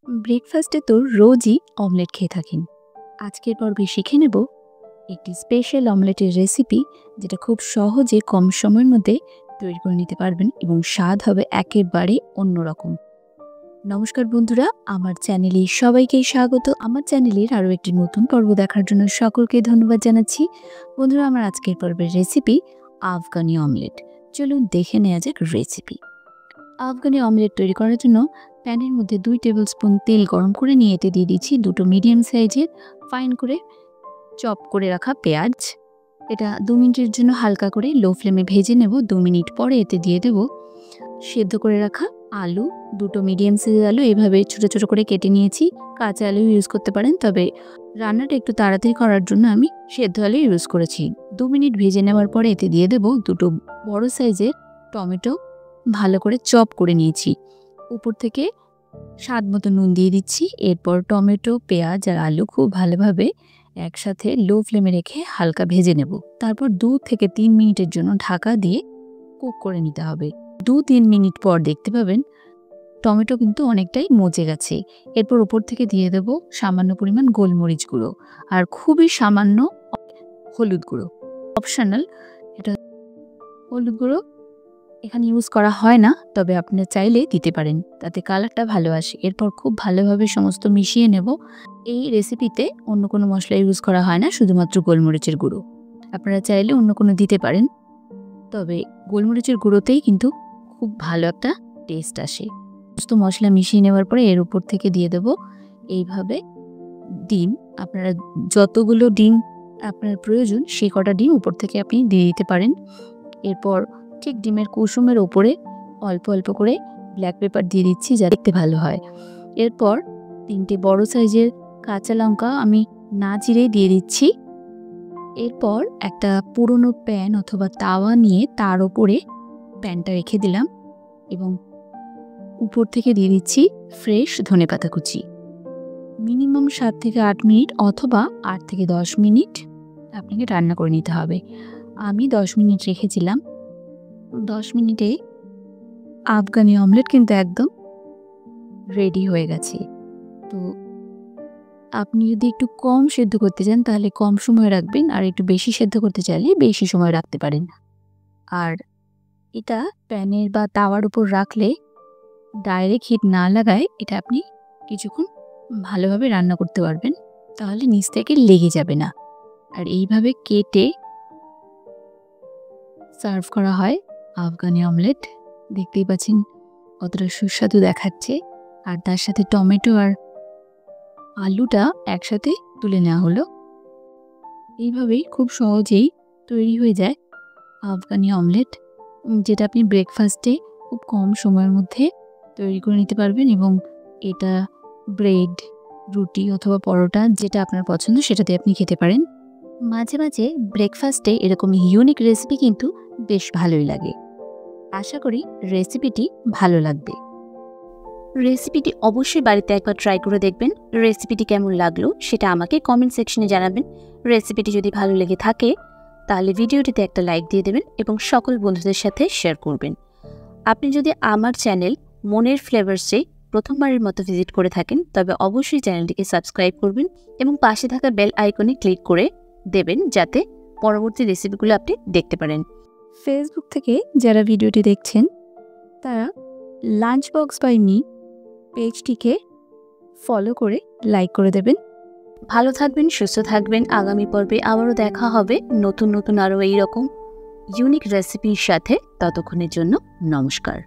ব্রেকফাস্টে তো রোজই অমলেট খেয়ে থাকেন। আজকের পর্বে শিখে নেব একটি স্পেশাল অমলেটের রেসিপি, যেটা খুব সহজে কম সময়ের মধ্যে তৈরি করে নিতে পারবেন এবং স্বাদ হবে একেবারে অন্যরকম। নমস্কার বন্ধুরা, আমার চ্যানেলে সবাইকেই স্বাগত। আমার চ্যানেলের আরও একটি নতুন পর্ব দেখার জন্য সকলকে ধন্যবাদ জানাচ্ছি। বন্ধুরা, আমার আজকের পর্বের রেসিপি আফগানি অমলেট। চলুন দেখে নেওয়া যাক রেসিপি। আফগানি অমলেট তৈরি করার জন্য প্যানের মধ্যে 2 টেবিল স্পুন তেল গরম করে নিয়ে এতে দিয়ে দিচ্ছি 2টো মিডিয়াম সাইজের ফাইন করে চপ করে রাখা পেঁয়াজ। এটা 2 মিনিটের জন্য হালকা করে লো ফ্লেমে ভেজে নেব। 2 মিনিট পরে এতে দিয়ে দেব সেদ্ধ করে রাখা আলু। 2টো মিডিয়াম সাইজের আলু এভাবে ছোটো ছোটো করে কেটে নিয়েছি। কাঁচা আলু ইউজ করতে পারেন, তবে রান্নাটা একটু তাড়াতাড়ি করার জন্য আমি সেদ্ধ আলু ইউজ করেছি। 2 মিনিট ভেজে নেওয়ার পরে এতে দিয়ে দেব 2টো বড় সাইজের টমেটো ভালো করে চপ করে নিয়েছি। উপর থেকে স্বাদ মতো নুন দিয়ে দিচ্ছি। এরপর টমেটো, পেঁয়াজ আর আলু খুব ভালোভাবে একসাথে লো ফ্লেমে রেখে হালকা ভেজে নেব। তারপর 2 থেকে 3 মিনিটের জন্য ঢাকা দিয়ে কুক করে নিতে হবে। 2-3 মিনিট পর দেখতে পাবেন টমেটো কিন্তু অনেকটাই মজে গেছে। এরপর উপর থেকে দিয়ে দেব সামান্য পরিমাণ গোলমরিচ গুঁড়ো আর খুবই সামান্য হলুদ গুঁড়ো, অপশনাল। এটা হলুদ গুঁড়ো এখানে ইউজ করা হয় না, তবে আপনারা চাইলে দিতে পারেন, তাতে কালারটা ভালো আসে। এরপর খুব ভালোভাবে সমস্ত মিশিয়ে নেব। এই রেসিপিতে অন্য কোনো মশলা ইউজ করা হয় না, শুধুমাত্র গোলমরিচের গুঁড়ো। আপনারা চাইলে অন্য কোনো দিতে পারেন, তবে গোলমরিচের গুঁড়োতেই কিন্তু খুব ভালো একটা টেস্ট আসে। সমস্ত মশলা মিশিয়ে নেওয়ার পরে এর উপর থেকে দিয়ে দেব এইভাবে ডিম। আপনারা যতগুলো ডিম আপনার প্রয়োজন সেই কটা ডিম উপর থেকে আপনি দিয়ে দিতে পারেন। এরপর ঠিক ডিমের কুসুমের ওপরে অল্প অল্প করে ব্ল্যাক পেপার দিয়ে দিচ্ছি, যা দেখতে ভালো হয়। এরপর 3টে বড় সাইজের কাঁচা লঙ্কা আমি না চিড়ে দিয়ে দিচ্ছি। এরপর একটা পুরনো প্যান অথবা তাওয়া নিয়ে তার ওপরে প্যানটা রেখে দিলাম এবং উপর থেকে দিয়ে দিচ্ছি ফ্রেশ ধনেপাতা কুচি। মিনিমাম 7 থেকে 8 মিনিট অথবা 8 থেকে 10 মিনিট আপনাকে রান্না করে নিতে হবে। আমি 10 মিনিট রেখেছিলাম। 10 মিনিটে আফগানি অমলেট কিন্তু একদম রেডি হয়ে গেছে। তো আপনি যদি একটু কম সেদ্ধ করতে চান তাহলে কম সময় রাখবেন, আর একটু বেশি সেদ্ধ করতে চাইলে বেশি সময় রাখতে পারেন। আর এটা প্যানের বা তাওয়ার উপর রাখলে ডাইরেক্ট হিট না লাগায় এটা আপনি কিছুক্ষণ ভালোভাবে রান্না করতে পারবেন, তাহলে নিচ থেকে লেগে যাবে না। আর এইভাবে কেটে সার্ভ করা হয় আফগানি অমলেট। দেখতেই পাচ্ছেন কতটা সুস্বাদু দেখাচ্ছে। আর তার সাথে টমেটো আর আলুটা একসাথে তুলে নেওয়া হলো। এইভাবেই খুব সহজেই তৈরি হয়ে যায় আফগানি অমলেট, যেটা আপনি ব্রেকফাস্টে খুব কম সময়ের মধ্যে তৈরি করে নিতে পারবেন এবং এটা ব্রেড, রুটি অথবা পরোটা যেটা আপনার পছন্দ সেটাতে আপনি খেতে পারেন। মাঝে মাঝে ব্রেকফাস্টে এরকম ইউনিক রেসিপি কিন্তু বেশ ভালোই লাগে। আশা করি রেসিপিটি ভালো লাগবে। রেসিপিটি অবশ্যই বাড়িতে একবার ট্রাই করে দেখবেন। রেসিপিটি কেমন লাগলো সেটা আমাকে কমেন্ট সেকশনে জানাবেন। রেসিপিটি যদি ভালো লেগে থাকে তাহলে ভিডিওটিতে একটা লাইক দিয়ে দেবেন এবং সকল বন্ধুদের সাথে শেয়ার করবেন। আপনি যদি আমার চ্যানেল মনের ফ্লেভার্সে প্রথমবারের মতো ভিজিট করে থাকেন তবে অবশ্যই চ্যানেলটিকে সাবস্ক্রাইব করবেন এবং পাশে থাকা বেল আইকনে ক্লিক করে দেবেন, যাতে পরবর্তী রেসিপিগুলো আপনি দেখতে পারেন। ফেসবুক থেকে যারা ভিডিওটি দেখছেন তারা লাঞ্চ বক্স বাই মি পেজটিকে ফলো করে লাইক করে দেবেন। ভালো থাকবেন, সুস্থ থাকবেন। আগামী পর্বে আবারও দেখা হবে নতুন নতুন আরও এইরকম ইউনিক রেসিপির সাথে। ততক্ষণের জন্য নমস্কার।